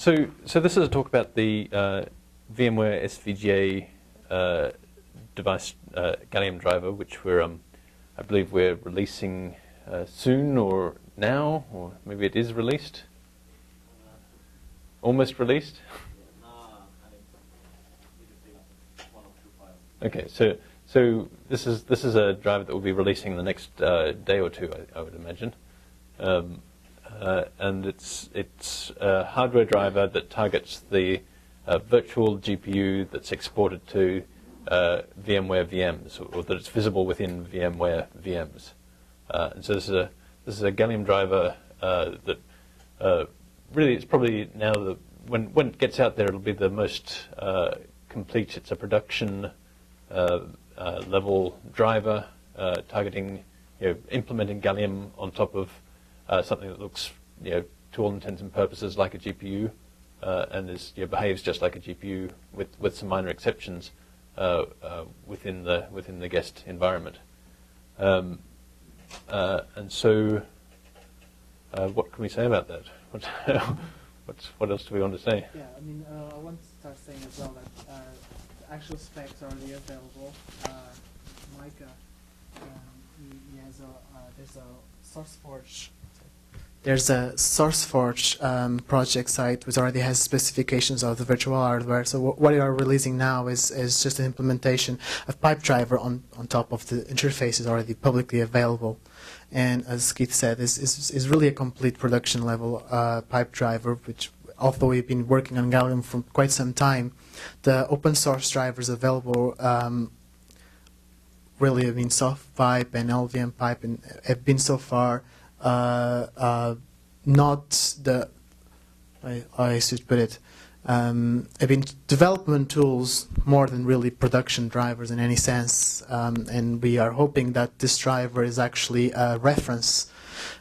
So this is a talk about the VMware SVGA device Gallium driver, which I believe we're releasing soon or now, or maybe it is released. Almost released. Okay, so this is a driver that we'll be releasing in the next day or two, I would imagine. And it's a hardware driver that targets the virtual GPU that's exported to VMware VMs, or that it's visible within VMware VMs. And so this is a Gallium driver that really, it's probably now when it gets out there, it'll be the most complete. It's a production level driver targeting, implementing Gallium on top of something that looks, to all intents and purposes, like a GPU, and behaves just like a GPU with some minor exceptions within the guest environment. And so, what can we say about that? What else do we want to say? Yeah, I mean, I want to start saying as well that the actual specs are already available. Micah, there's a SourceForge. There's a SourceForge project site which already has specifications of the virtual hardware. So what we are releasing now is just an implementation of Pipedriver on top of the interfaces already publicly available. And as Keith said, is really a complete production level Pipedriver, which, although we've been working on Gallium for quite some time, the open source drivers available really have been SoftPipe and LVM Pipe, and have been so far not the, I should put it, have been development tools more than really production drivers in any sense, and we are hoping that this driver is actually a reference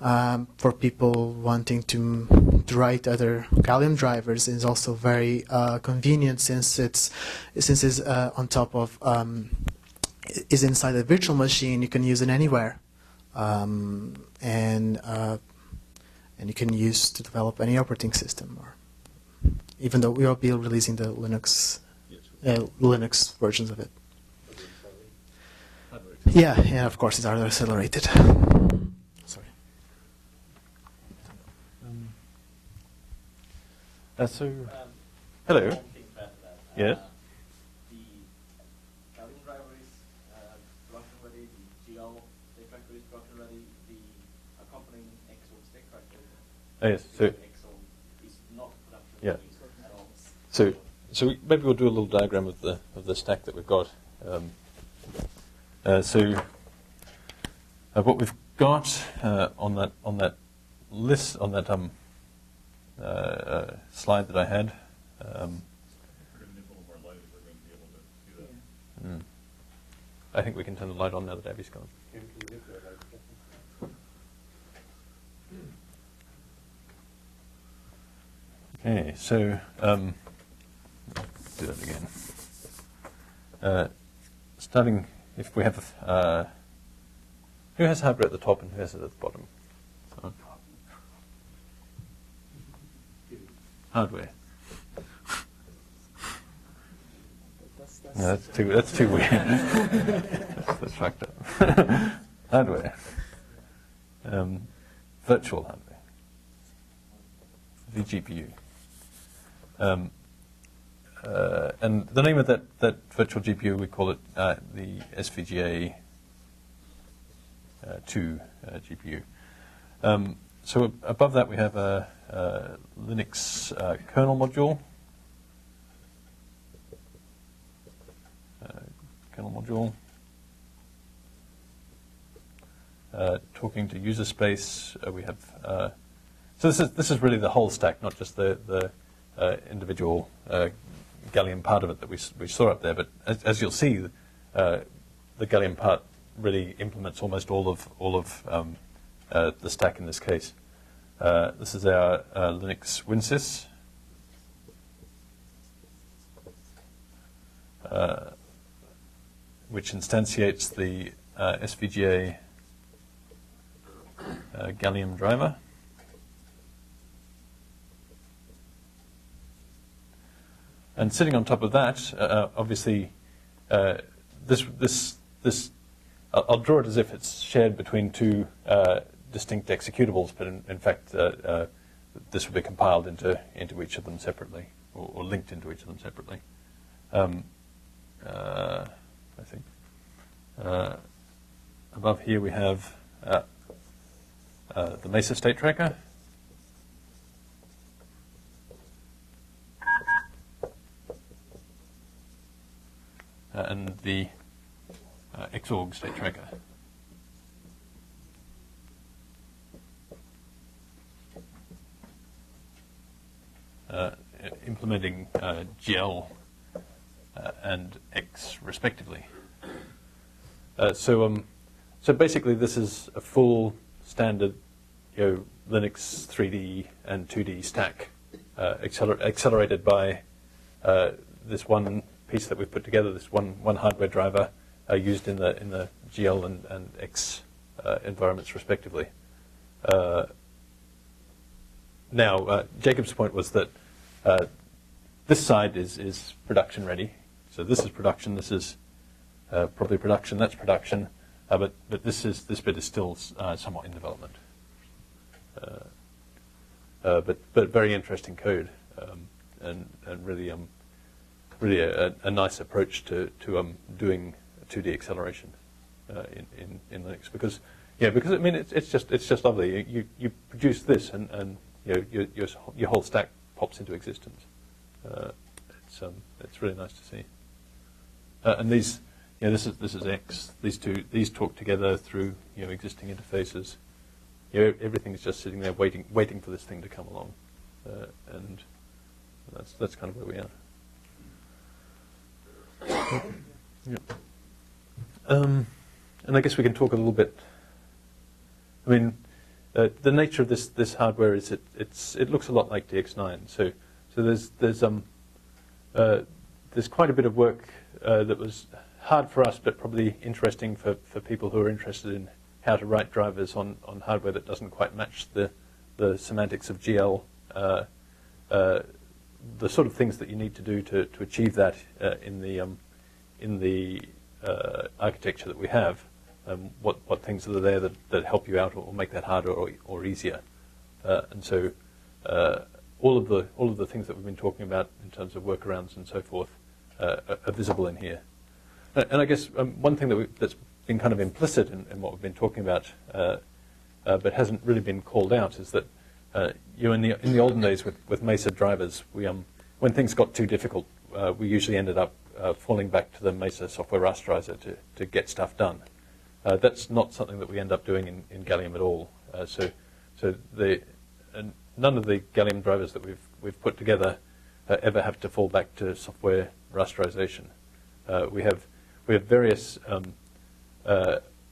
for people wanting to write other Gallium drivers. It's also very convenient since it's on top of is inside a virtual machine. You can use it anywhere. And you can use to develop any operating system, or even though we will be releasing the Linux versions of it. Yeah, of course, it's hardware accelerated. Sorry. Hello. Yes. Oh, yes. So maybe we'll do a little diagram of the stack that we've got. What we've got on that list, on that slide that I had. I think we can turn the light on now that Abby's gone. Okay, so do that again. Starting, if we have, who has hardware at the top and who has it at the bottom? So, hardware. No, that's too weird. that's fucked up. Hardware. Virtual hardware. VGPU. And the name of that virtual GPU, we call it the SVGA 2 GPU. So above that we have a Linux kernel module. Talking to user space, we have. So this is really the whole stack, not just the individual Gallium part of it that we saw up there. But as you'll see, the Gallium part really implements almost all of the stack in this case. This is our Linux WinSys. Which instantiates the SVGA Gallium driver. And sitting on top of that, obviously, this I'll draw it as if it's shared between two distinct executables, but in fact, this will be compiled into each of them separately, or linked into each of them separately. I think above here we have the MESA state tracker. And the Xorg state tracker. Implementing GL and X respectively. So basically, this is a full standard, Linux 3D and 2D stack, accelerated by this one piece that we've put together, this one hardware driver used in the GL and X environments respectively. Now, Jacob's point was that this side is production ready. So this is production. This is probably production. That's production. But this bit is still somewhat in development. But very interesting code, and really a nice approach to doing 2D acceleration in Linux, because I mean it's just lovely. You produce this and your whole stack pops into existence. It's really nice to see. And these, this is X. These talk together through existing interfaces. Everything's just sitting there waiting for this thing to come along, and that's kind of where we are. And I guess we can talk a little bit. I mean, the nature of this hardware is it looks a lot like DX9. So there's quite a bit of work that was hard for us, but probably interesting for people who are interested in how to write drivers on hardware that doesn't quite match the semantics of GL. The sort of things that you need to do to achieve that in the architecture that we have, what things are there that help you out or make that harder or easier, and so all of the things that we've been talking about in terms of workarounds and so forth are visible in here. And I guess one thing that's been kind of implicit in what we've been talking about, but hasn't really been called out, is that in the olden days with MESA drivers, when things got too difficult, we usually ended up falling back to the MESA software rasterizer to get stuff done. That's not something that we end up doing in Gallium at all. None of the Gallium drivers that we've put together ever have to fall back to software rasterization. We have various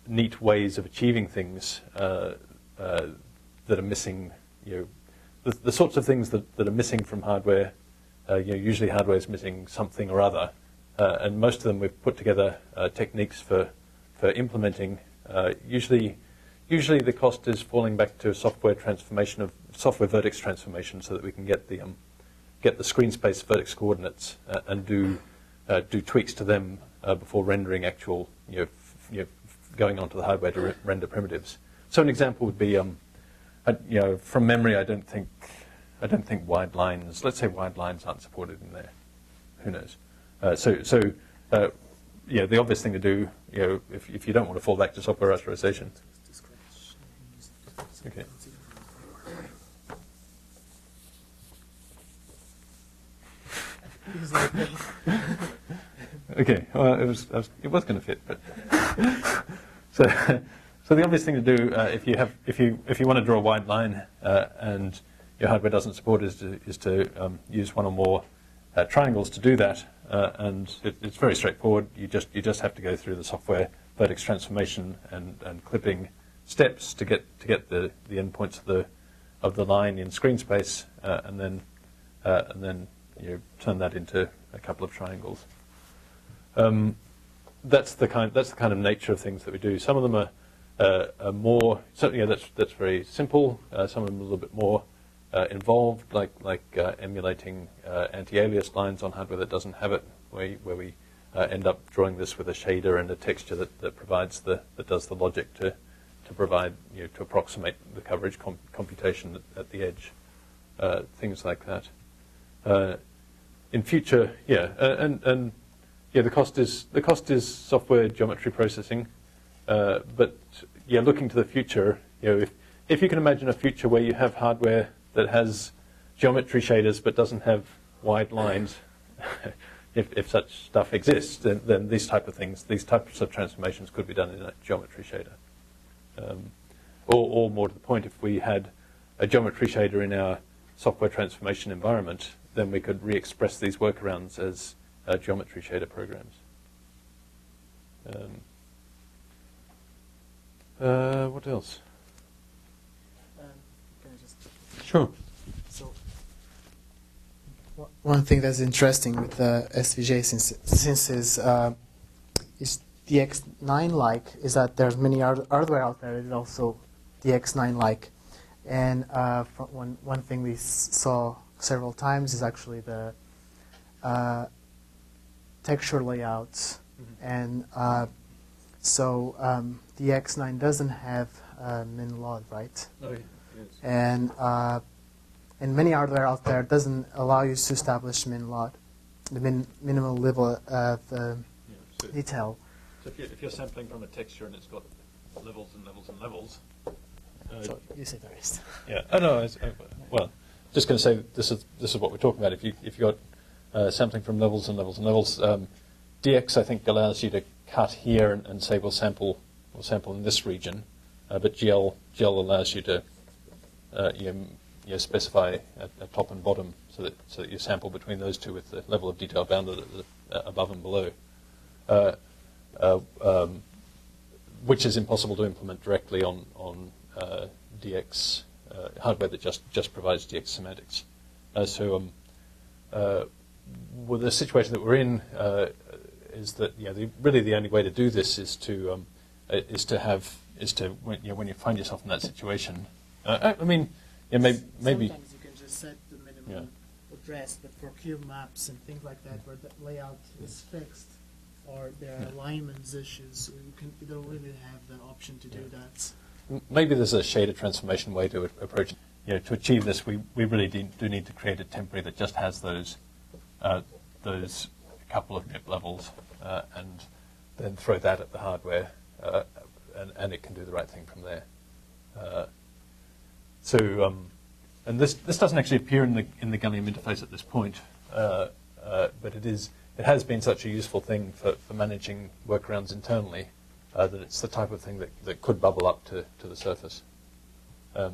neat ways of achieving things that are missing. The sorts of things that are missing from hardware. Usually hardware is missing something or other, and most of them we've put together techniques for implementing. Usually the cost is falling back to software transformation of software vertex transformation, so that we can get the screen space vertex coordinates and do tweaks to them before rendering actual going onto the hardware to render primitives. So an example would be from memory, I don't think wide lines. Let's say wide lines aren't supported in there. Who knows? The obvious thing to do, if you don't want to fall back to software rasterization. Okay. Okay. Well, it was going to fit, but so the obvious thing to do if you want to draw a wide line and your hardware doesn't support is to use one or more triangles to do that, and it's very straightforward. You just have to go through the software vertex transformation and clipping steps to get the endpoints of the line in screen space, and then turn that into a couple of triangles. That's the kind of nature of things that we do. Some of them are more. So that's very simple. Some of them are a little bit more involved, like emulating anti-alias lines on hardware that doesn't have it, where we end up drawing this with a shader and a texture that provides that does the logic to provide, to approximate the coverage computation at the edge, things like that. In future, the cost is software geometry processing, but looking to the future, if you can imagine a future where you have hardware that has geometry shaders but doesn't have wide lines, if such stuff exists, then these types of transformations could be done in a geometry shader. Or more to the point, if we had a geometry shader in our software transformation environment, then we could re-express these workarounds as geometry shader programs. What else? Can I just... Sure. So, one thing that's interesting with the SVGA since is DX9-like is that there's many hardware out there that is also DX9-like, and one thing we saw several times is actually the texture layouts, and so DX9 doesn't have min-log, right? Oh, yes. And many hardware out there doesn't allow you to establish min-log, the minimal level of detail. So if you're sampling from a texture and it's got levels and levels and levels. So you say the rest. Yeah. Oh no. Well, just going to say this is what we're talking about. If you got sampling from levels and levels and levels, DX I think allows you to cut here and say we'll sample in this region, but GL allows you to specify a top and bottom so that you sample between those two with the level of detail bounded above and below. Which is impossible to implement directly on DX hardware that just provides DX semantics. Well, the situation that we're in is that really the only way to do this is to when you find yourself in that situation. Maybe Sometimes you can just set the minimum address, but for cube maps and things like that, where the layout is fixed, or there are alignments issues, you don't really have the option to do that. Maybe there's a shader transformation way to approach it. To achieve this, we really do need to create a temporary that just has those couple of nip levels, and then throw that at the hardware, and it can do the right thing from there. And this doesn't actually appear in the Gallium interface at this point, but it has been such a useful thing for managing workarounds internally that it's the type of thing that could bubble up to the surface. So.